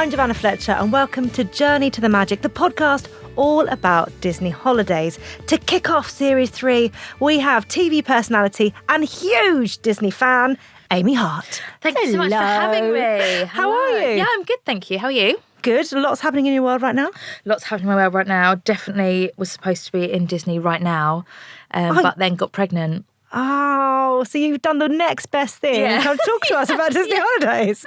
I'm Giovanna Fletcher and welcome to Journey to the Magic, the podcast all about Disney holidays. To kick off Series 3, we have TV personality and huge Disney fan, Amy Hart. Thank you so much for having me. How are you? Yeah, I'm good, thank you. How are you? Good. Lots happening in your world right now? Lots happening in my world right now. Definitely was supposed to be in Disney right now, but then got pregnant. Oh, so you've done the next best thing. Yeah. Come talk to us about Disney holidays.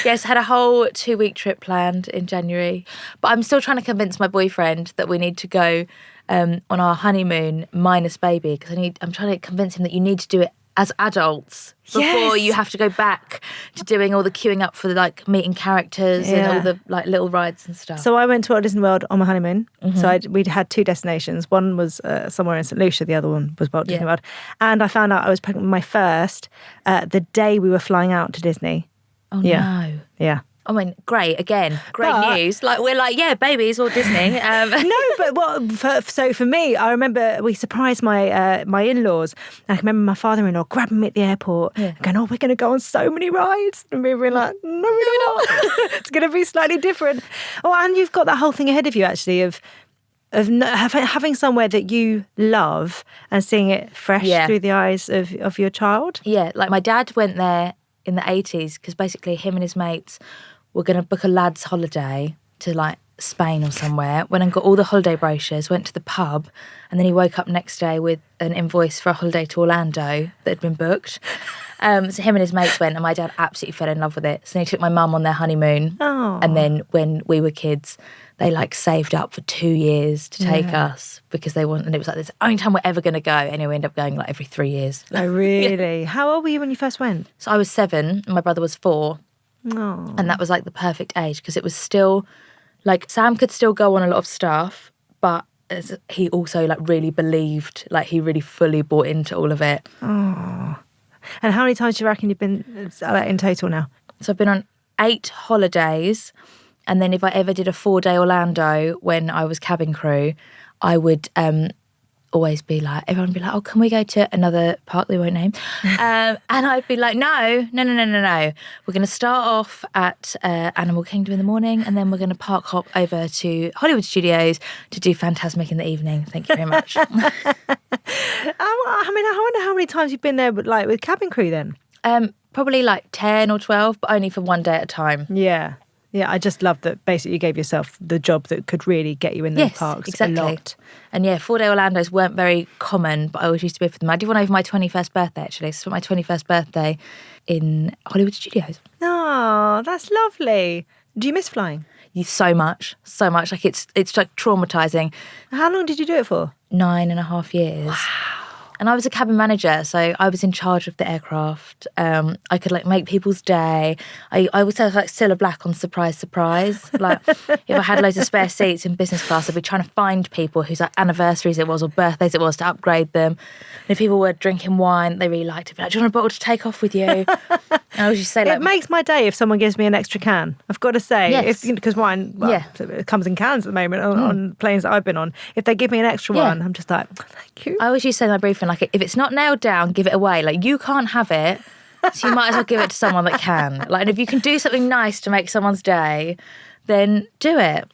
Yes, had a whole 2-week trip planned in January. But I'm still trying to convince my boyfriend that we need to go on our honeymoon minus baby, because I'm trying to convince him that you need to do it as adults before you have to go back to doing all the queuing up for the meeting characters and all the little rides and stuff. So I went to Walt Disney World on my honeymoon. Mm-hmm. So we'd had 2 destinations. One was somewhere in St. Lucia. The other one was Walt Disney World. And I found out I was pregnant with my first the day we were flying out to Disney. Oh, no. Yeah. I mean, great news. We're babies or Disney. No, but for me, I remember we surprised my in-laws. And I can remember my father-in-law grabbing me at the airport and going, we're going to go on so many rides. And we were like, no, we're not. It's going to be slightly different. Oh, and you've got that whole thing ahead of you, actually, of having somewhere that you love and seeing it fresh through the eyes of your child. Yeah, my dad went there in the 80s because basically him and his mates were going to book a lad's holiday to Spain or somewhere. Went and got all the holiday brochures, went to the pub, and then he woke up next day with an invoice for a holiday to Orlando that had been booked. So him and his mates went, and my dad absolutely fell in love with it. So he took my mum on their honeymoon. Oh. And then when we were kids, they saved up for 2 years to take us because they wanted, and it was this only time we're ever going to go. Anyway, we ended up going every 3 years. Oh, really? How old were you when you first went? So I was 7 and my brother was 4. Oh. And that was the perfect age because it was still Sam could still go on a lot of stuff, but he also really believed, he really fully bought into all of it. Oh. And how many times do you reckon you've been in total now? So I've been on 8 holidays. And then if I ever did a 4-day Orlando when I was cabin crew, I would always be everyone would be oh, can we go to another park we won't name? And I'd be no. We're going to start off at Animal Kingdom in the morning, and then we're going to park hop over to Hollywood Studios to do Fantasmic in the evening. Thank you very much. I wonder how many times you've been there with cabin crew then? Probably 10 or 12, but only for 1 day at a time. Yeah. Yeah, I just love that basically you gave yourself the job that could really get you in those parks exactly. a lot. And 4-day Orlandos weren't very common, but I always used to be for them. I did one over my 21st birthday, actually. So my 21st birthday in Hollywood Studios. Oh, that's lovely. Do you miss flying? So much. It's traumatising. How long did you do it for? 9.5 years. Wow. And I was a cabin manager, so I was in charge of the aircraft. I could make people's day. I was Cilla Black on Surprise, Surprise. If I had loads of spare seats in business class, I'd be trying to find people whose anniversaries it was or birthdays it was to upgrade them. And if people were drinking wine, they really liked it. Do you want a bottle to take off with you? And I was just say it makes my day if someone gives me an extra can. I've got to say, yes. Because wine it comes in cans at the moment on planes that I've been on. If they give me an extra one, I'm just thank you. I always used to say in my briefing, if it's not nailed down, give it away. You can't have it, so you might as well give it to someone that can. And if you can do something nice to make someone's day, then do it.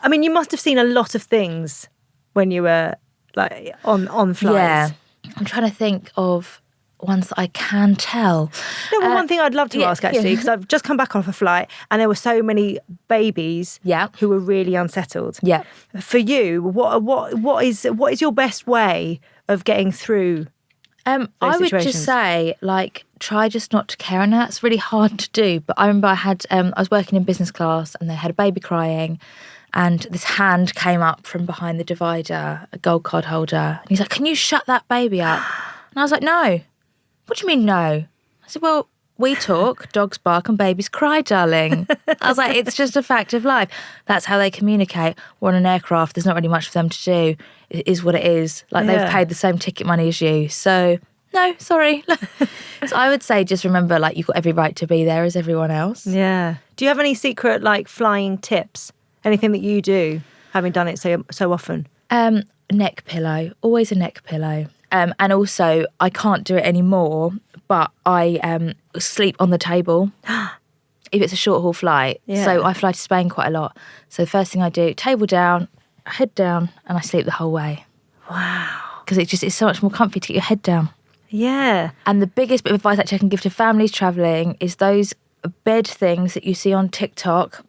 I mean, you must have seen a lot of things when you were on flights. Yeah, I'm trying to think of ones that I can tell. One thing I'd love to ask actually, because I've just come back off a flight and there were so many babies who were really unsettled. Yeah. For you, what is your best way of getting through? I would just say, try just not to care. And that's really hard to do. But I remember I was working in business class and they had a baby crying. And this hand came up from behind the divider, a gold card holder. And he's like, can you shut that baby up? And I was like, no. What do you mean, no? I said, well, we talk, dogs bark and babies cry, darling. I was like, it's just a fact of life. That's how they communicate. We're on an aircraft. There's not really much for them to do. It is what it is. They've paid the same ticket money as you. So, no, sorry. So I would say just remember, you've got every right to be there as everyone else. Yeah. Do you have any secret, flying tips? Anything that you do, having done it so often? Neck pillow. Always a neck pillow. And also, I can't do it anymore, but I sleep on the table. if it's a short haul flight. Yeah. So I fly to Spain quite a lot. So the first thing I do, table down, head down, and I sleep the whole way. Wow. Because it's so much more comfy to get your head down. Yeah. And the biggest bit of advice actually I can give to families travelling is those bed things that you see on TikTok,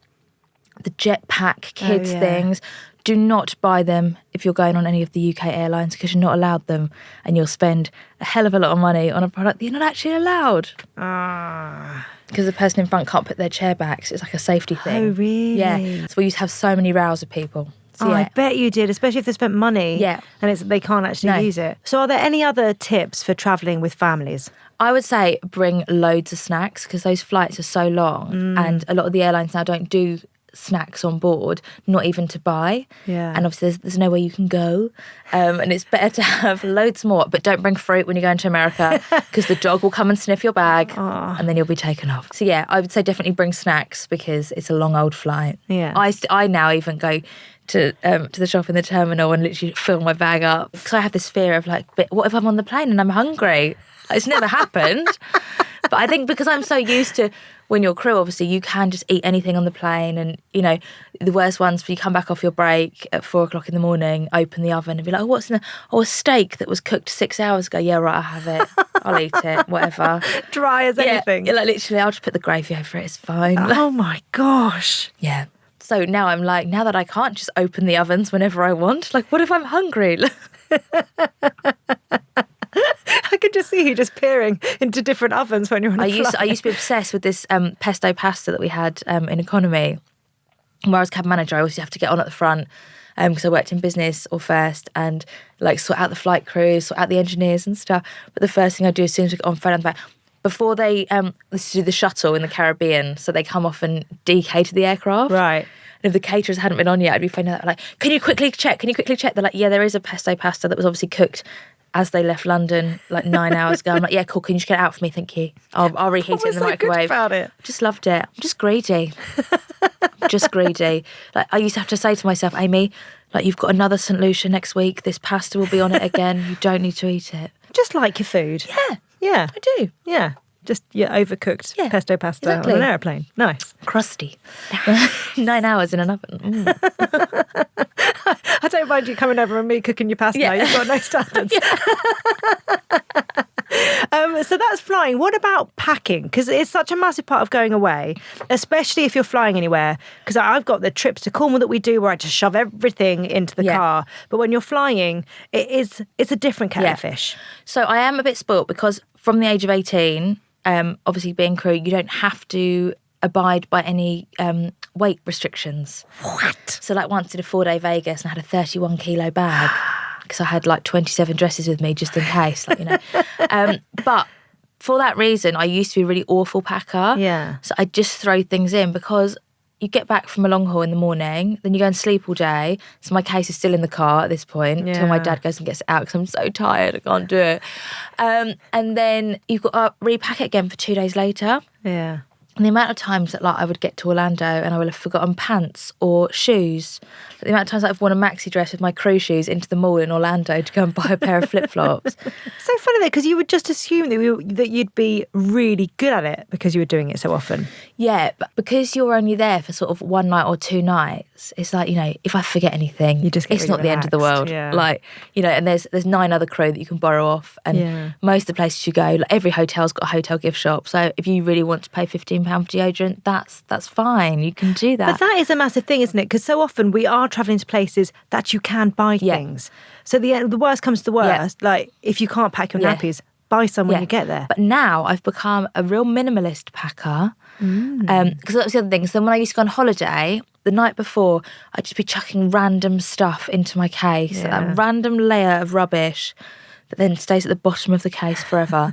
the jetpack kids things. Do not buy them if you're going on any of the UK airlines because you're not allowed them, and you'll spend a hell of a lot of money on a product that you're not actually allowed. Because the person in front can't put their chair back, so it's like a safety thing. Oh, really? Yeah. So we used to have so many rows with people. So, I bet you did, especially if they spent money and they can't actually use it. So are there any other tips for travelling with families? I would say bring loads of snacks because those flights are so long and a lot of the airlines now don't do snacks on board, not even to buy. Yeah. And obviously there's nowhere you can go. And it's better to have loads more, but don't bring fruit when you're going to America because the dog will come and sniff your bag and then you'll be taken off. So yeah, I would say definitely bring snacks because it's a long old flight. Yeah. I now even go to the shop in the terminal and literally fill my bag up because I have this fear of like, but what if I'm on the plane and I'm hungry? It's never happened. But I think because I'm so used to when you're crew, obviously you can just eat anything on the plane, and you know the worst ones for you come back off your break at 4:00 in the morning, open the oven and be like, oh, what's in there? Oh, a steak that was cooked 6 hours ago. Yeah, right, I'll have it. I'll eat it, whatever. Dry as anything. Yeah, like literally, I'll just put the gravy over it. It's fine. Oh my gosh. Yeah. So now I'm like, now that I can't just open the ovens whenever I want, like, what if I'm hungry? I could just see you just peering into different ovens when you're on a flight. I used to be obsessed with this pesto pasta that we had in economy. Where I was cabin manager, I always have to get on at the front because I worked in business or first and like sort out the flight crews, sort out the engineers and stuff. But the first thing I do as soon as we get on front and back, before they used to do the shuttle in the Caribbean, so they come off and decater the aircraft. Right. And if the caterers hadn't been on yet, I'd be finding out like, can you quickly check? They're like, yeah, there is a pesto pasta that was obviously cooked as they left London like 9 hours ago. I'm like, yeah, cool. Can you just get it out for me? Thank you. I'll reheat it in the microwave. Good about it? Just loved it. I'm just greedy. Just greedy. Like I used to have to say to myself, Amy, like you've got another St. Lucia next week. This pasta will be on it again. You don't need to eat it. Just like your food. Yeah. Yeah. I do. Yeah. Just your overcooked pesto pasta on an airplane. Nice. Crusty. 9 hours in an oven. I don't mind you coming over and me cooking your pasta. You've got no standards. So that's flying. What about packing? Because it's such a massive part of going away, especially if you're flying anywhere. Because I've got the trips to Cornwall that we do where I just shove everything into the car. But when you're flying, it's a different kettle of fish. So I am a bit spoilt because from the age of 18, obviously being crew, you don't have to abide by any weight restrictions. What? So like once did a 4-day Vegas and I had a 31 kilo bag because I had like 27 dresses with me just in case, like, you know. But for that reason, I used to be a really awful packer. Yeah. So I just throw things in because you get back from a long haul in the morning, then you go and sleep all day. So my case is still in the car at this point until my dad goes and gets it out because I'm so tired, I can't do it. And then you've got to repack it again for 2 days later. Yeah. And the amount of times that like I would get to Orlando and I would have forgotten pants or shoes. The amount of times I've worn a maxi dress with my crew shoes into the mall in Orlando to go and buy a pair of flip-flops. So funny though, because you would just assume that you'd be really good at it because you were doing it so often. Yeah, but because you're only there for sort of 1 night or 2 nights, it's like, you know, if I forget anything, you just get it's really not the end of the world. Yeah. Like, you know, and there's 9 other crew that you can borrow off. And most of the places you go, like every hotel's got a hotel gift shop. So if you really want to pay £15 for deodorant, that's fine. You can do that. But that is a massive thing, isn't it? Because so often we are travelling to places that you can buy things. So the worst comes to the worst. Like if you can't pack your nappies, buy some when you get there. But now I've become a real minimalist packer. Because that was the other thing. So when I used to go on holiday, the night before, I'd just be chucking random stuff into my case. Yeah. That random layer of rubbish that then stays at the bottom of the case forever.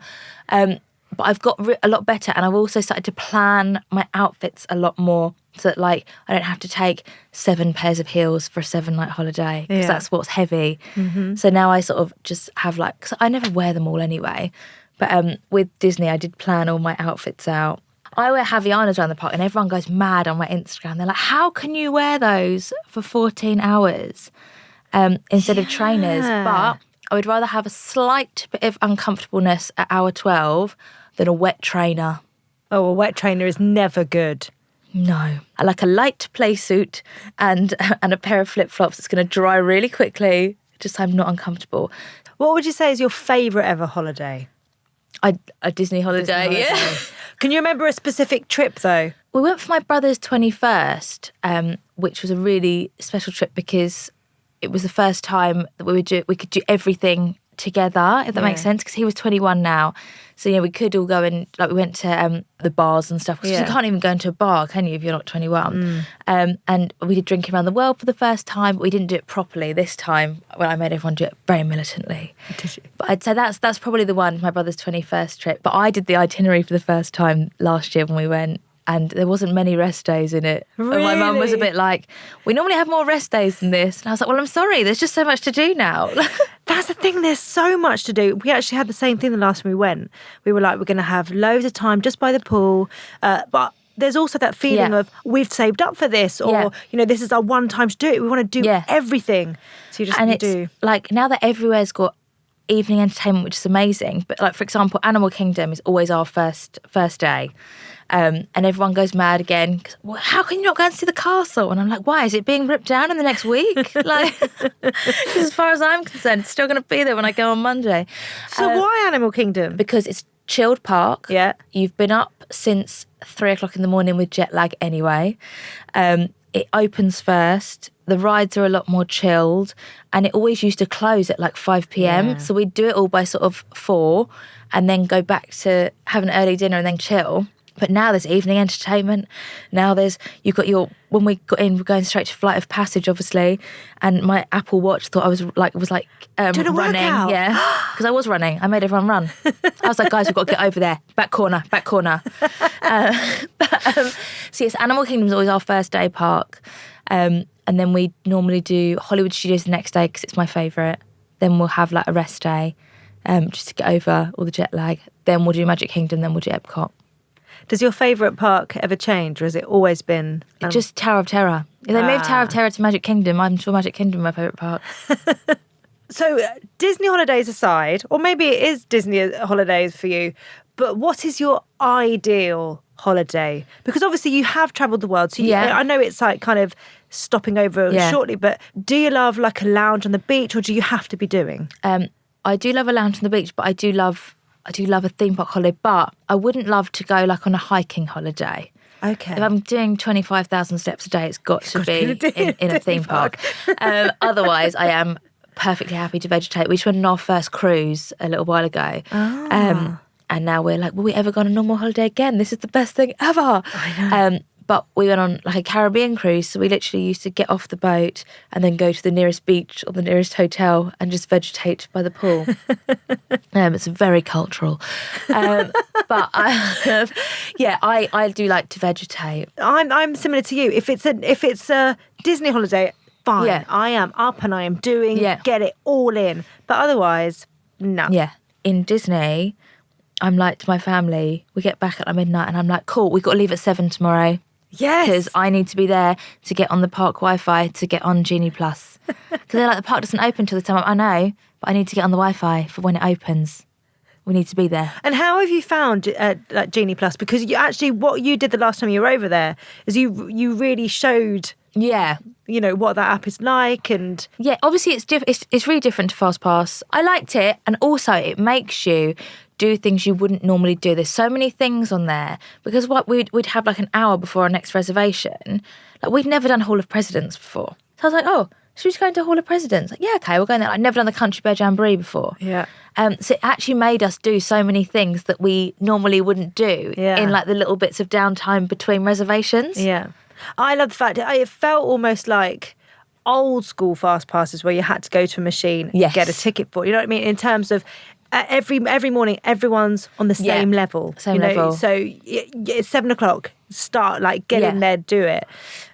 But I've got a lot better, and I've also started to plan my outfits a lot more so that, like, I don't have to take 7 pairs of heels for a 7-night holiday because that's what's heavy. So now I sort of just have, like, because I never wear them all anyway. But with Disney, I did plan all my outfits out. I wear Havaianas around the park, and everyone goes mad on my Instagram. They're like, how can you wear those for 14 hours instead of trainers? But I would rather have a slight bit of uncomfortableness at hour 12 than a wet trainer. Oh, a wet trainer is never good. No. I like a light play suit and a pair of flip-flops that's going to dry really quickly, just so I'm not uncomfortable. What would you say is your favourite ever holiday? A Disney holiday, yeah. Can you remember a specific trip, though? We went for my brother's 21st, which was a really special trip because it was the first time that we could do everything together, if that makes sense, because he was 21 now. So, we could all go and, we went to the bars and stuff, because you can't even go into a bar, can you, if you're not 21? And we did Drinking Around the World for the first time, but we didn't do it properly this time when I made everyone do it very militantly. Did you? But I'd say that's probably the one, my brother's 21st trip. But I did the itinerary for the first time last year when we went, and there wasn't many rest days in it. Really? And my mum was a bit like, we normally have more rest days than this. And I was like, well, I'm sorry, there's just so much to do now. That's the thing, there's so much to do. We actually had the same thing the last time we went. We were like, we're going to have loads of time just by the pool. But there's also that feeling of, we've saved up for this, or, this is our one time to do it. We want to do everything. So you just do. Like, now that everywhere's got evening entertainment, which is amazing. But like, for example, Animal Kingdom is always our first day. And everyone goes mad again. Well, how can you not go and see the castle? And I'm like, why? Is it being ripped down in the next week? Like, as far as I'm concerned, it's still going to be there when I go on Monday. So why Animal Kingdom? Because it's chilled park. Yeah. You've been up since 3:00 in the morning with jet lag anyway. It opens first. The rides are a lot more chilled, and it always used to close at like 5 p.m. Yeah. So we'd do it all by sort of 4 and then go back to have an early dinner and then chill. But now there's evening entertainment. Now when we got in, we're going straight to Flight of Passage, obviously. And my Apple Watch thought I was like Did it work running. out? Yeah, because I was running. I made everyone run. I was like, guys, we've got to get over there. Back corner. So yes, Animal Kingdom is always our first day park. And then we normally do Hollywood Studios the next day because it's my favourite. Then we'll have like a rest day just to get over all the jet lag. Then we'll do Magic Kingdom, then we'll do Epcot. Does your favourite park ever change, or has it always been... Just Tower of Terror. If they moved Tower of Terror to Magic Kingdom, I'm sure Magic Kingdom is my favourite park. So Disney holidays aside, or maybe it is Disney holidays for you, but what is your ideal holiday? Because obviously you have travelled the world, so I know it's like kind of stopping over shortly, but do you love like a lounge on the beach, or do you have to be doing? I do love a lounge on the beach, but I do love a theme park holiday, but I wouldn't love to go like on a hiking holiday. Okay. If I'm doing 25,000 steps a day, it's got to be in a theme park. Otherwise, I am perfectly happy to vegetate. We just went on our first cruise a little while ago. And now we're like, will we ever go on a normal holiday again? This is the best thing ever. I know. But we went on like a Caribbean cruise, so we literally used to get off the boat and then go to the nearest beach or the nearest hotel and just vegetate by the pool. It's very cultural. But I do like to vegetate. I'm similar to you. If it's a Disney holiday, fine. Yeah. I am up and I am doing, get it all in. But otherwise, no. Yeah. In Disney, I'm like to my family, we get back at like midnight and I'm like, cool, we've got to leave at 7 tomorrow. Yes. Because I need to be there to get on the park Wi-Fi to get on Genie Plus. Because they're like, the park doesn't open till the time. I know, but I need to get on the Wi-Fi for when it opens. We need to be there. And how have you found like Genie Plus? Because you actually, what you did the last time you were over there is you really showed, what that app is like, and obviously it's really different to FastPass. I liked it, and also it makes you do things you wouldn't normally do. There's so many things on there because we'd have like an hour before our next reservation. Like we'd never done Hall of Presidents before, so I was like, oh, should we just go into Hall of Presidents? Like, yeah, okay, we're going there. I'd never done the Country Bear Jamboree before. Yeah. So it actually made us do so many things that we normally wouldn't do in like the little bits of downtime between reservations. Yeah. I love the fact it felt almost like old school fast passes where you had to go to a machine and get a ticket for. You know what I mean? In terms of every morning, everyone's on the same level. Same level. So it's 7:00. Start like get in there, do it.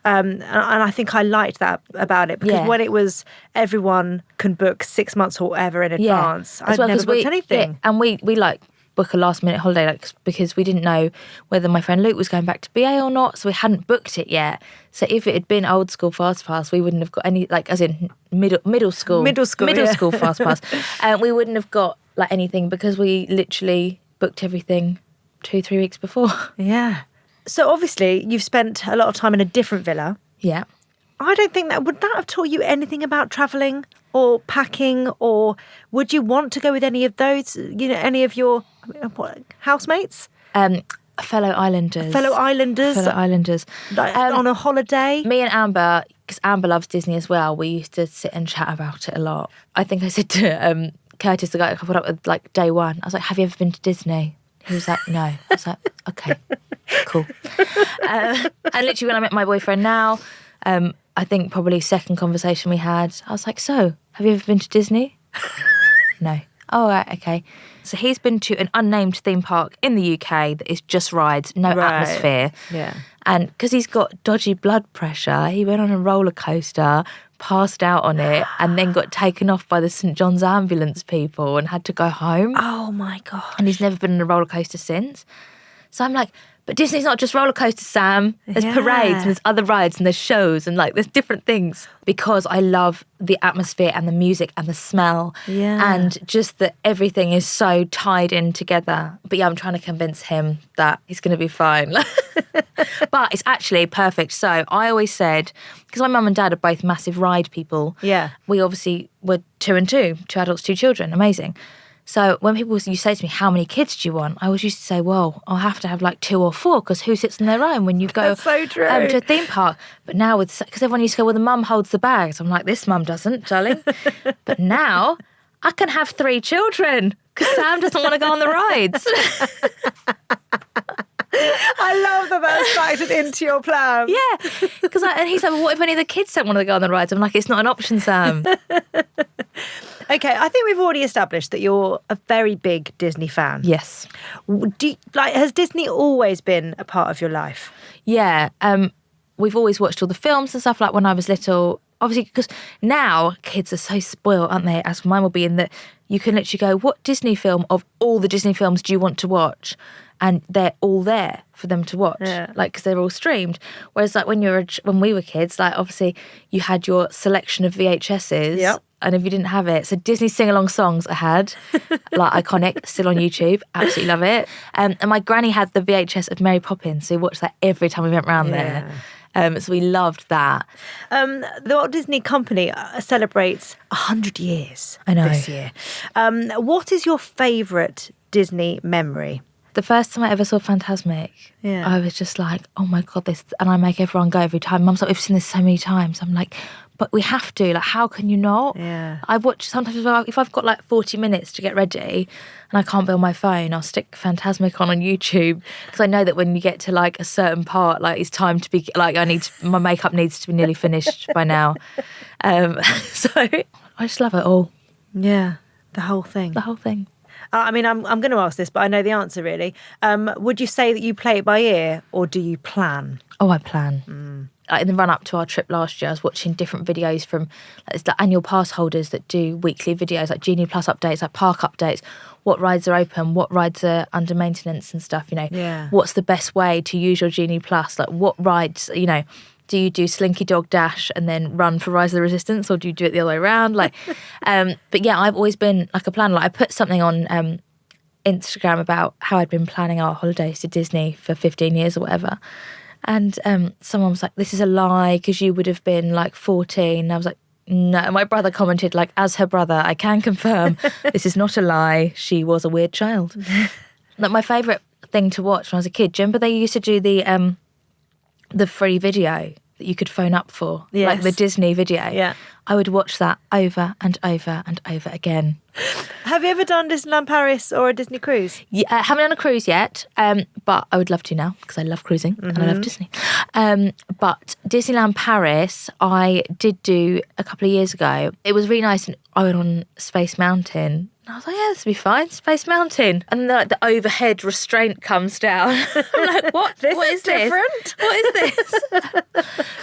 And I think I liked that about it because when it was everyone can book 6 months or whatever in advance, I'd never booked anything. And we like book a last minute holiday because we didn't know whether my friend Luke was going back to BA or not, so we hadn't booked it yet. So if it had been old school fast pass, we wouldn't have got any, like as in middle school school fast pass. We wouldn't have got like anything because we literally booked everything 2-3 weeks before. Yeah. So obviously you've spent a lot of time in a different villa. Yeah. I don't think would that have taught you anything about travelling or packing, or would you want to go with any of those, any of your housemates? Fellow islanders. Fellow islanders. Like, on a holiday? Me and Amber, because Amber loves Disney as well, we used to sit and chat about it a lot. I think I said to Curtis, the guy I caught up with like day one, I was like, have you ever been to Disney? He was like, no. I was like, okay, cool. And literally when I met my boyfriend now, I think probably second conversation we had, I was like, so, have you ever been to Disney? No. Oh, right, okay. So he's been to an unnamed theme park in the UK that is just rides, no atmosphere. Yeah. And because he's got dodgy blood pressure, he went on a roller coaster, passed out on it, and then got taken off by the St John's ambulance people and had to go home. Oh, my God. And he's never been on a roller coaster since. So I'm like, but Disney's not just roller coasters, Sam. There's parades and there's other rides and there's shows and like there's different things, because I love the atmosphere and the music and the smell and just that everything is so tied in together. But yeah, I'm trying to convince him that he's going to be fine. But it's actually perfect. So I always said, because my mum and dad are both massive ride people. Yeah. We obviously were 2 and 2, 2 adults, 2 children. Amazing. So when you say to me, how many kids do you want? I always used to say, well, I'll have to have like 2 or 4, because who sits on their own when you go so true. To a theme park? But now, because everyone used to go, well, the mum holds the bags. I'm like, this mum doesn't, darling. But now I can have 3 children because Sam doesn't want to go on the rides. I love that that's factored into your plan. Yeah, and he's like, well, what if any of the kids don't want to go on the rides? I'm like, it's not an option, Sam. Okay, I think we've already established that you're a very big Disney fan. Yes. Has Disney always been a part of your life? Yeah, we've always watched all the films and stuff like when I was little. Obviously, because now kids are so spoiled, aren't they? As mine will be, in that you can literally go, what Disney film of all the Disney films do you want to watch? And they're all there for them to watch, like, because they're all streamed. Whereas, like, when we were kids, like, obviously you had your selection of VHSs, and if you didn't have it, so Disney sing-along songs I had, like iconic, still on YouTube, absolutely love it. And my granny had the VHS of Mary Poppins, so we watched that every time we went round there. So we loved that. The Walt Disney Company celebrates 100 years this year. What is your favourite Disney memory? The first time I ever saw Fantasmic, I was just like, oh my God, this, and I make everyone go every time. Mum's like, we've seen this so many times. I'm like, but we have to, like, how can you not? Yeah. I watch sometimes as well, if I've got like 40 minutes to get ready and I can't be on my phone, I'll stick Fantasmic on YouTube, because I know that when you get to like a certain part, like it's time to be, like, my makeup needs to be nearly finished by now. So I just love it all. Yeah, the whole thing. The whole thing. I mean, I'm going to ask this, but I know the answer really. Would you say that you play it by ear, or do you plan? Oh, I plan. Like in the run up to our trip last year, I was watching different videos from it's like annual pass holders that do weekly videos, like Genie Plus updates, like park updates, what rides are open, what rides are under maintenance and stuff, what's the best way to use your Genie Plus, like what rides, do you do Slinky Dog Dash and then run for Rise of the Resistance, or do you do it the other way around? Like, but yeah, I've always been like a planner. Like I put something on Instagram about how I'd been planning our holidays to Disney for 15 years or whatever. And someone was like, this is a lie because you would have been like 14. And I was like, no. And my brother commented, like, as her brother, I can confirm this is not a lie. She was a weird child. Like my favourite thing to watch when I was a kid, do you remember they used to do the free video that you could phone up for? Yes. Like the Disney video. Yeah. I would watch that over and over and over again. Have you ever done Disneyland Paris or a Disney cruise? Yeah, I haven't done a cruise yet, but I would love to now because I love cruising and I love Disney. But Disneyland Paris, I did do a couple of years ago. It was really nice, and I went on Space Mountain. I was like, yeah, this will be fine, Space Mountain. And then like, the overhead restraint comes down. I'm like, what? What is different? What is this?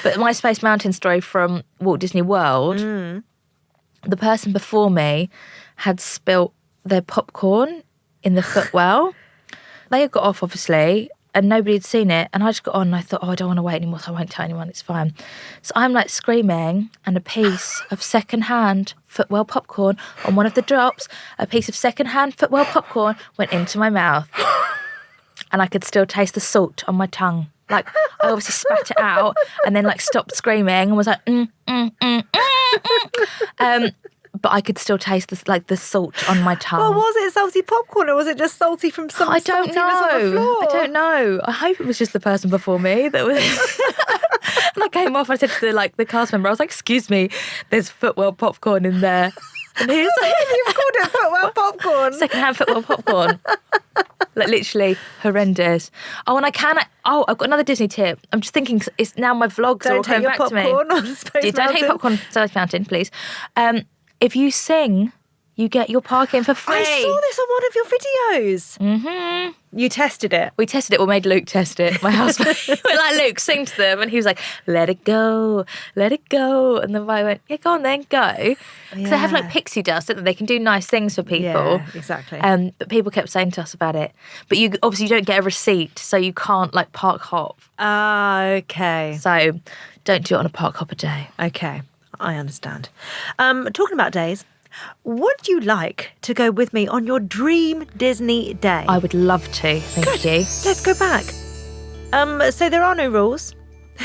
But my Space Mountain story from Walt Disney World, the person before me had spilt their popcorn in the footwell. They had got off, obviously, and nobody had seen it. And I just got on and I thought, I don't want to wait anymore, so I won't tell anyone, it's fine. So I'm like screaming, and a piece of secondhand footwell popcorn on one of the drops, a piece of secondhand footwell popcorn went into my mouth. and I could still taste the salt on my tongue. Like, I obviously spat it out and then like stopped screaming and was like, but I could still taste the salt on my tongue. Well, was it salty popcorn or was it just salty from some I don't know. on the floor? I don't know. I hope it was just the person before me that was. And I came off. I said to the cast member, I was like, "Excuse me, there's Footwell popcorn in there." And he was like, You've called it Footwell popcorn. Secondhand Footwell popcorn. Like literally horrendous. Oh, and I've got another Disney tip. I'm just thinking, it's now my vlogs are all coming back to me. Don't take your popcorn on Space Mountain. Don't take your popcorn on Space Mountain, please. If you sing, you get your parking for free. I saw this on one of your videos. Mm-hmm. You tested it. We tested it. We made Luke test it. My husband. We're like, Luke, sing to them. And he was like, let it go, let it go. And then I went, yeah, go on then, go. Because they have like pixie dust, don't they? They can do nice things for people. Yeah, exactly. But people kept saying to us about it. But you obviously don't get a receipt, so you can't like park hop. Okay. So don't do it on a park hopper day. Okay, I understand. Talking about days, would you like to go with me on your dream Disney day? I would love to. Thank you. Let's go back. So there are no rules.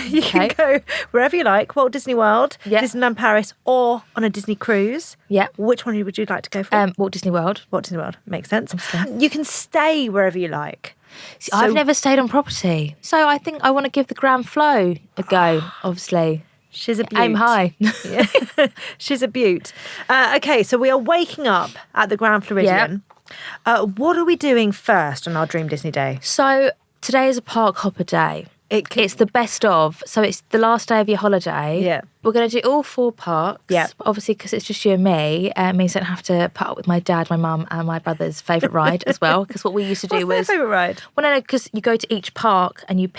You can go wherever you like, Walt Disney World, Disneyland Paris, or on a Disney cruise. Yeah. Which one would you like to go for? Walt Disney World. Walt Disney World. Makes sense. You can stay wherever you like. See, I've never stayed on property. So I think I want to give the Grand Flow a go, obviously. She's a beaut. Aim high. She's a beaut. Okay, so we are waking up at the Grand Floridian. What are we doing first on our Dream Disney Day? So today is a park hopper day. It's the best of. So it's the last day of your holiday. Yeah. We're going to do all 4 parks. Yeah. Obviously, because it's just you and me, it means I don't have to put up with my dad, my mum, and my brother's favourite ride as well. Because what we used to do was... What's their favourite ride? Well, no, because you go to each park and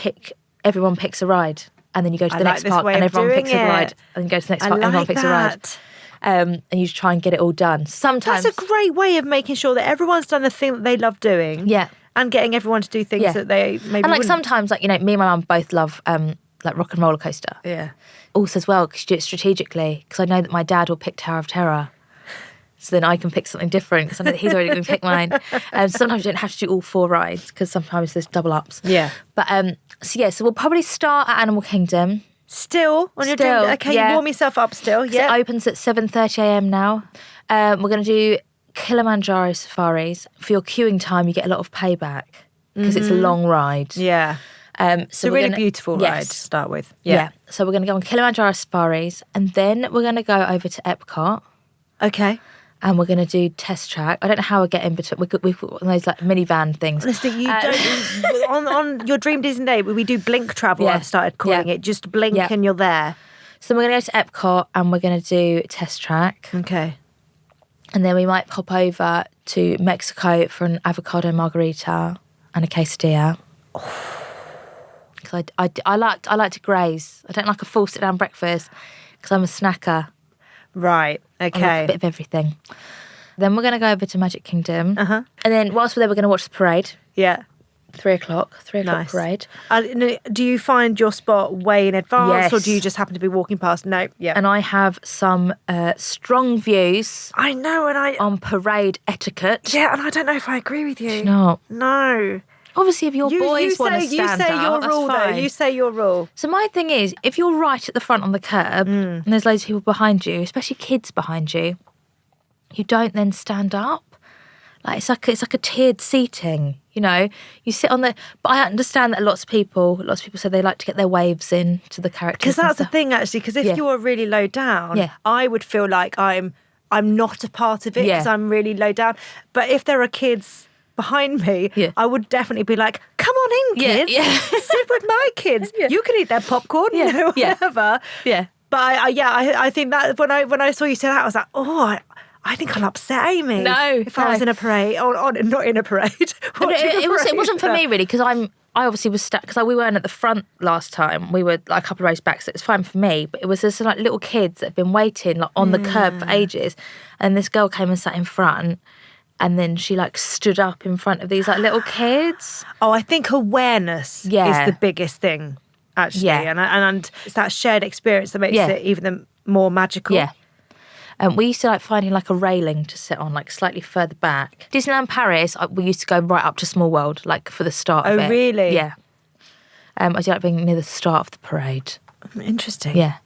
everyone picks a ride. And then you go to the next park and everyone picks a ride. And then go to the next park and everyone picks a ride. And you just try and get it all done. Sometimes... That's a great way of making sure that everyone's done the thing that they love doing. Yeah. And getting everyone to do things that they maybe And wouldn't. sometimes, me and my mum both love Rock and Roller Coaster. Yeah. Also as well, because you do it strategically. Because I know that my dad will pick Tower of Terror. So then I can pick something different because I know that he's already going to pick mine. Sometimes you don't have to do all 4 rides because sometimes there's double ups. Yeah. But so we'll probably start at Animal Kingdom. Still on your dream? Okay, you warm yourself up still. Yeah. It opens at 7:30 a.m. now. We're going to do Kilimanjaro safaris. For your queuing time, you get a lot of payback because it's a long ride. Yeah. So it's a really beautiful ride to start with. Yeah. So we're going to go on Kilimanjaro safaris and then we're going to go over to Epcot. Okay. And we're going to do Test Track. I don't know how we get in between. We've got one of those like minivan things. Honestly, you don't. on your Dream Disney Day, we do blink travel. I've started calling it. Just blink and you're there. So we're going to go to Epcot and we're going to do Test Track. Okay. And then we might pop over to Mexico for an avocado margarita and a quesadilla. Because I like to graze. I don't like a full sit down breakfast because I'm a snacker. Right. Okay. I like a bit of everything. Then we're going to go over to Magic Kingdom. And then whilst we're there, we're going to watch the parade. Yeah. 3 o'clock parade. Do you find your spot way in advance or do you just happen to be walking past? No. Yeah. And I have some strong views. I know. On parade etiquette. Yeah, and I don't know if I agree with you. No. No. Obviously, if your boys want to stand you say out, your that's rule, fine. though. You say your rule. So my thing is, if you're right at the front on the curb and there's loads of people behind you, especially kids behind you, you don't then stand up. Like it's like a tiered seating. You sit on the. But I understand that lots of people say they like to get their waves in to the characters. Because that's the thing, actually. Because if you're really low down, I would feel like I'm not a part of it because I'm really low down. But if there are kids behind me, I would definitely be like, come on in, kids. Sit with my kids. You can eat their popcorn, whatever. Yeah. But I think that when I saw you say that, I was like, oh, I think I'll upset Amy. If I was in a parade, or not in a parade. It wasn't for me really because I obviously was stuck because we weren't at the front last time. We were like a couple of rows back, so it was fine for me. But it was just like little kids that had been waiting like on the curb for ages, and this girl came and sat in front. And then she like stood up in front of these like little kids. Oh, I think awareness is the biggest thing, actually. And it's that shared experience that makes it even more magical. Yeah. We used to like finding like a railing to sit on, like slightly further back. Disneyland Paris, we used to go right up to Small World, like for the start of it. Oh, really? Yeah. I do like being near the start of the parade. Interesting. Yeah.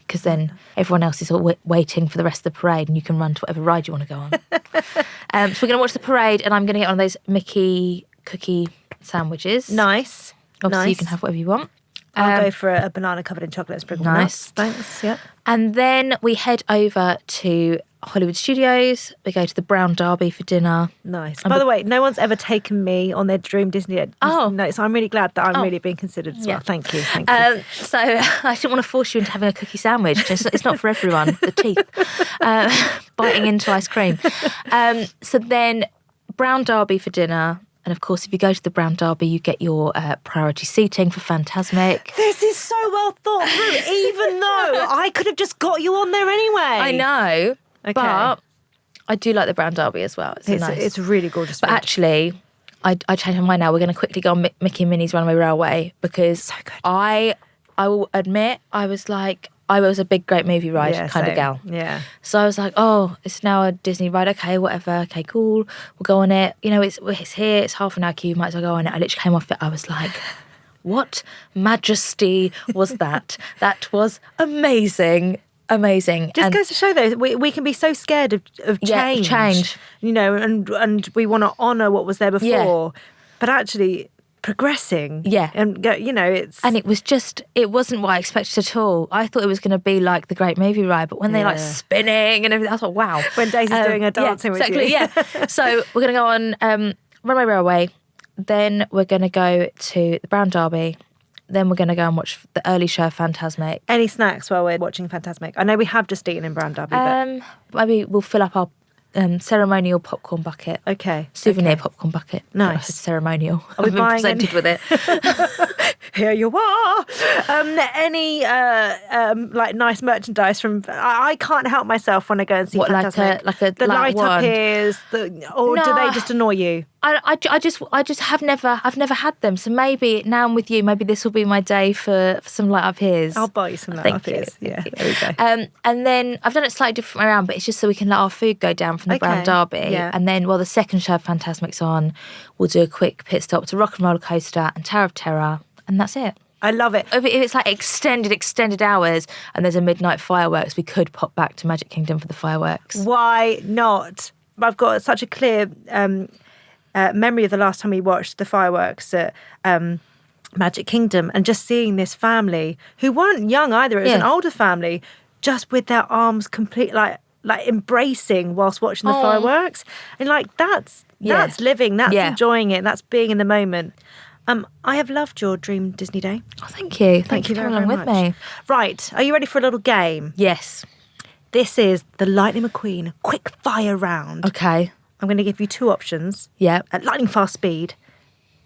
Because then everyone else is all waiting for the rest of the parade and you can run to whatever ride you want to go on. So we're going to watch the parade and I'm going to get one of those Mickey cookie sandwiches. Nice. Obviously, nice. you can have whatever you want. I'll go for a banana covered in chocolate sprinkled Nice. nuts. Thanks, yeah. And then we head over to Hollywood Studios. We go to the Brown Derby for dinner. Nice. By the way, no one's ever taken me on their dream Disney. No, so I'm really glad that I'm really being considered as well. Thank you. Thank you. So I didn't want to force you into having a cookie sandwich. It's not for everyone. The teeth. Biting into ice cream. So then Brown Derby for dinner. And of course, if you go to the Brown Derby, you get your priority seating for Fantasmic. This is so well thought through, even though I could have just got you on there anyway. I know, Okay. but I do like the Brown Derby as well. It's really gorgeous. But actually, I changed my mind now. We're going to quickly go on Mickey and Minnie's Runaway Railway because So good. I will admit I was a big great movie ride kind of gal. Yeah. So I was like, oh, it's now a Disney ride. Okay, whatever. Okay, cool. We'll go on it. You know, it's here. It's half an hour queue. Might as well go on it. I literally came off it. I was like, what majesty was that? That was amazing. Amazing. Just goes to show though, we can be so scared of change. Change. You know, and we want to honour what was there before. But actually progressing. Yeah. And you know, it's And it wasn't what I expected at all. I thought it was going to be like the Great Movie Ride, but when they're like spinning and everything, I thought, wow. when Daisy's doing her dancing with you. Yeah. So we're going to go on Runaway Railway. Then we're going to go to the Brown Derby. Then we're going to go and watch the early show of Fantasmic. Any snacks while we're watching Fantasmic? I know we have just eaten in Brown Derby, but Maybe we'll fill up our ceremonial popcorn bucket. okay. Souvenir popcorn bucket. Nice. It's ceremonial. Are we I've been buying presented with it. Here you are. Any like nice merchandise from? I can't help myself when I go and see What, Fantasmic. The light up wand? ears, or do they just annoy you? I just have never had them. So maybe now I'm with you. Maybe this will be my day for some light up ears. I'll buy you some light Thank up you. ears. Yeah, Thank there we you. go. And then I've done it slightly different way around, but it's just so we can let our food go down from the Brown Derby. Yeah. And then while the second show of Fantasmic's on, we'll do a quick pit stop to Rock and Roller Coaster and Tower of Terror, and that's it. I love it. If it's like extended hours and there's a midnight fireworks, we could pop back to Magic Kingdom for the fireworks. Why not? I've got such a clear memory of the last time we watched the fireworks at Magic Kingdom and just seeing this family who weren't young either. It was an older family, just with their arms complete, like embracing whilst watching the fireworks. And like that's living, that's enjoying it, that's being in the moment. I have loved your Dream Disney Day. Oh, thank you. Thank you for very, coming along very with much. me. Right, are you ready for a little game? Yes. This is the Lightning McQueen Quickfire Round. Okay. I'm going to give you two options. Yeah. At lightning fast speed,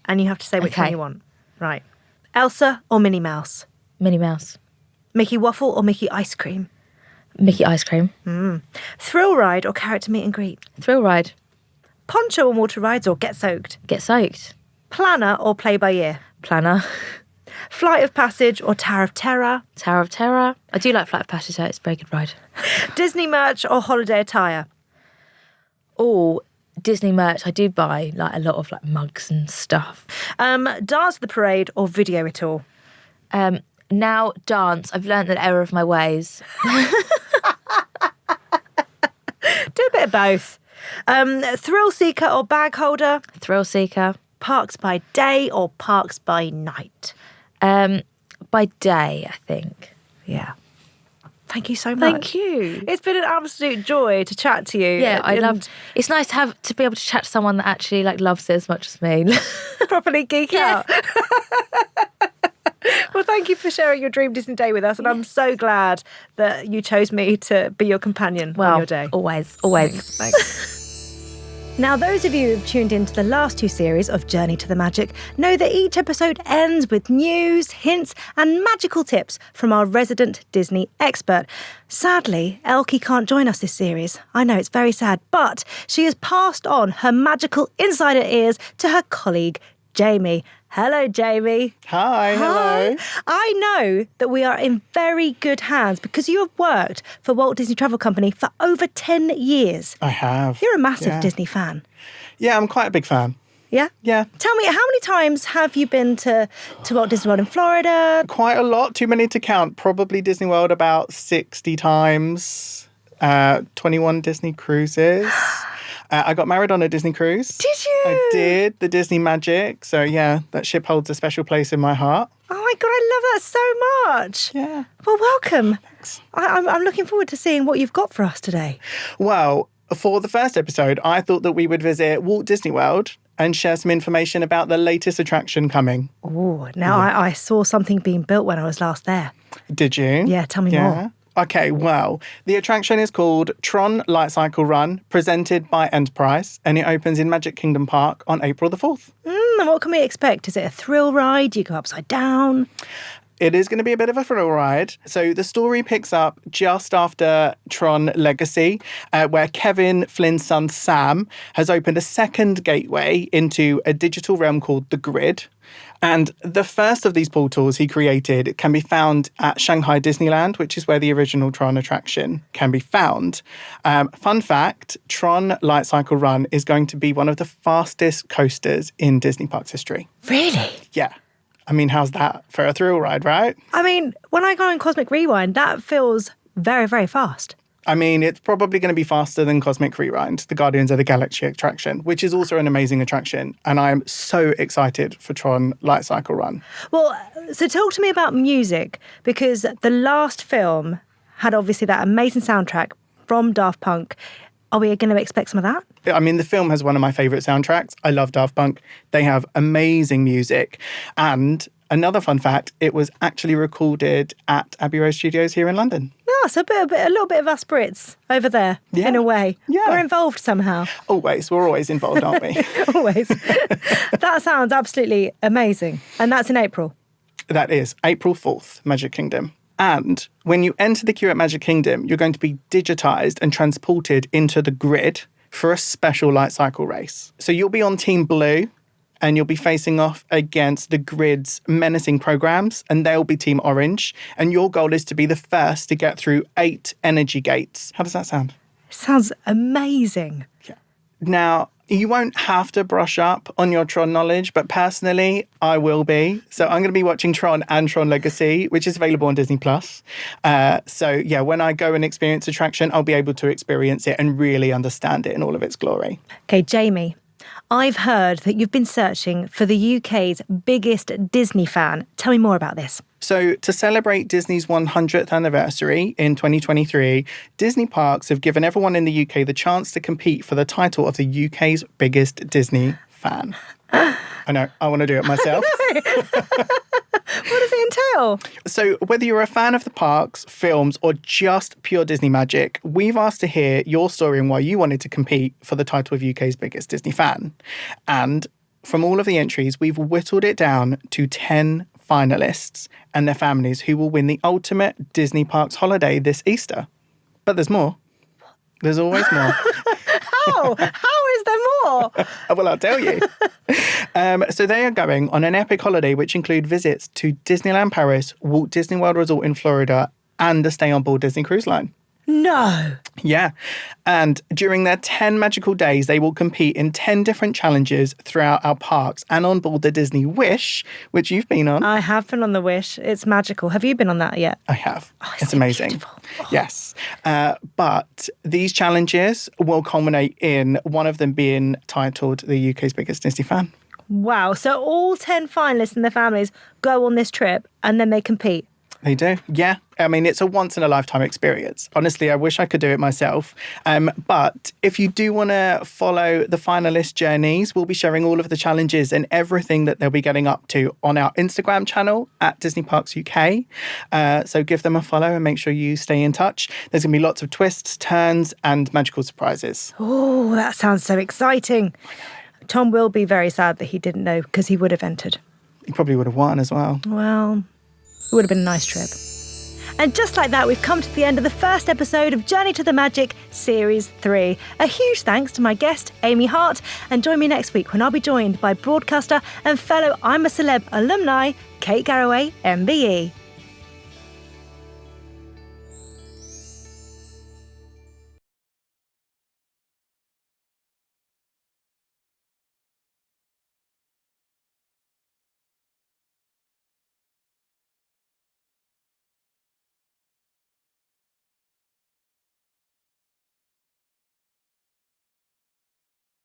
and you have to say which one Okay. you want. Right. Elsa or Minnie Mouse? Minnie Mouse. Mickey Waffle or Mickey Ice Cream? Mickey Ice Cream. Thrill Ride or Character Meet and Greet? Thrill Ride. Poncho and Water Rides or Get Soaked? Get Soaked. Planner or Play by Ear? Planner. Flight of Passage or Tower of Terror? Tower of Terror. I do like Flight of Passage, though. It's a very good ride. Disney merch or holiday attire? Oh, Disney merch. I do buy like a lot of like mugs and stuff. Dance the Parade or video it all? Now dance. I've learnt the error of my ways. Do a bit of both. Thrill Seeker or Bag Holder? Thrill Seeker. Parks by day or parks by night? By day, I think. Yeah. Thank you so much. Thank you. It's been an absolute joy to chat to you. Yeah, I and loved. It's nice to be able to chat to someone that actually like loves it as much as me. properly geek out. Well, thank you for sharing your Dream Disney Day with us, and I'm so glad that you chose me to be your companion on your day. Always. Thanks. Now, those of you who've tuned into the last two series of Journey to the Magic know that each episode ends with news, hints, and magical tips from our resident Disney expert. Sadly, Elkie can't join us this series. I know, it's very sad, but she has passed on her magical insider ears to her colleague, Jamie. Hello, Jamie. Hi, hello. I know that we are in very good hands because you have worked for Walt Disney Travel Company for over 10 years. I have. You're a massive Disney fan. Yeah, I'm quite a big fan. Yeah? Yeah. Tell me, how many times have you been to Walt Disney World in Florida? Quite a lot, too many to count. Probably Disney World about 60 times, 21 Disney cruises. I got married on a Disney cruise. Did you? I did, the Disney Magic. So yeah, that ship holds a special place in my heart. Oh my God, I love that so much. Yeah. Well, welcome. Thanks. I'm looking forward to seeing what you've got for us today. Well, for the first episode, I thought that we would visit Walt Disney World and share some information about the latest attraction coming. Oh, now I saw something being built when I was last there. Did you? Yeah, tell me more. Okay, well, the attraction is called Tron Light Cycle Run, presented by Enterprise, and it opens in Magic Kingdom Park on April the 4th. And what can we expect? Is it a thrill ride? Do you go upside down? It is going to be a bit of a thrill ride. So the story picks up just after Tron Legacy, where Kevin Flynn's son Sam has opened a second gateway into a digital realm called the Grid. And the first of these portals he created can be found at Shanghai Disneyland, which is where the original Tron attraction can be found. Fun fact, Tron Light Cycle Run is going to be one of the fastest coasters in Disney Parks history. Really? Yeah. I mean, how's that for a thrill ride, right? I mean, when I go on Cosmic Rewind, that feels very, very fast. I mean, it's probably going to be faster than Cosmic Rewind, the Guardians of the Galaxy attraction, which is also an amazing attraction. And I'm so excited for Tron Light Cycle Run. Well, so talk to me about music, because the last film had obviously that amazing soundtrack from Daft Punk. Are we going to expect some of that? I mean, the film has one of my favourite soundtracks. I love Daft Punk. They have amazing music. And another fun fact, it was actually recorded at Abbey Road Studios here in London. Oh, so a little bit of us Brits over there, in a way. Yeah. We're involved somehow. Always. We're always involved, aren't we? Always. That sounds absolutely amazing. And that's in April. That is April 4th, Magic Kingdom. And when you enter the queue at Magic Kingdom, you're going to be digitised and transported into the Grid for a special light cycle race. So you'll be on Team Blue and you'll be facing off against the Grid's menacing programs, and they'll be Team Orange. And your goal is to be the first to get through 8 energy gates. How does that sound? Sounds amazing. Yeah. Now, you won't have to brush up on your Tron knowledge, but personally, I will be. So I'm going to be watching Tron and Tron Legacy, which is available on Disney Plus. So yeah, when I go and experience attraction, I'll be able to experience it and really understand it in all of its glory. Okay, Jamie, I've heard that you've been searching for the UK's biggest Disney fan. Tell me more about this. So to celebrate Disney's 100th anniversary in 2023, Disney Parks have given everyone in the UK the chance to compete for the title of the UK's biggest Disney fan. I know, I want to do it myself. What does it entail? So whether you're a fan of the parks, films, or just pure Disney magic, we've asked to hear your story and why you wanted to compete for the title of UK's biggest Disney fan. And from all of the entries, we've whittled it down to 10 finalists and their families who will win the ultimate Disney Parks holiday this Easter. But there's more. There's always more. How? How is there more? Well, I'll tell you. So they are going on an epic holiday which include visits to Disneyland Paris, Walt Disney World Resort in Florida, and a stay on board Disney Cruise Line. No. Yeah. And during their 10 magical days, they will compete in 10 different challenges throughout our parks and on board the Disney Wish, which you've been on. I have been on the Wish. It's magical. Have you been on that yet? I have. Oh, it's so amazing. beautiful. Oh. Yes. But these challenges will culminate in one of them being titled the UK's biggest Disney fan. Wow. So all 10 finalists and their families go on this trip and then they compete. They do, yeah. I mean, it's a once-in-a-lifetime experience. Honestly, I wish I could do it myself. But if you do want to follow the finalist journeys, we'll be sharing all of the challenges and everything that they'll be getting up to on our Instagram channel at Disney Parks UK. So give them a follow and make sure you stay in touch. There's going to be lots of twists, turns, and magical surprises. Oh, that sounds so exciting. Tom will be very sad that he didn't know because he would have entered. You probably would have won as well. Well, it would have been a nice trip. And just like that, we've come to the end of the first episode of Journey to the Magic Series 3. A huge thanks to my guest, Amy Hart, and join me next week when I'll be joined by broadcaster and fellow I'm a Celeb alumni, Kate Garraway, MBE.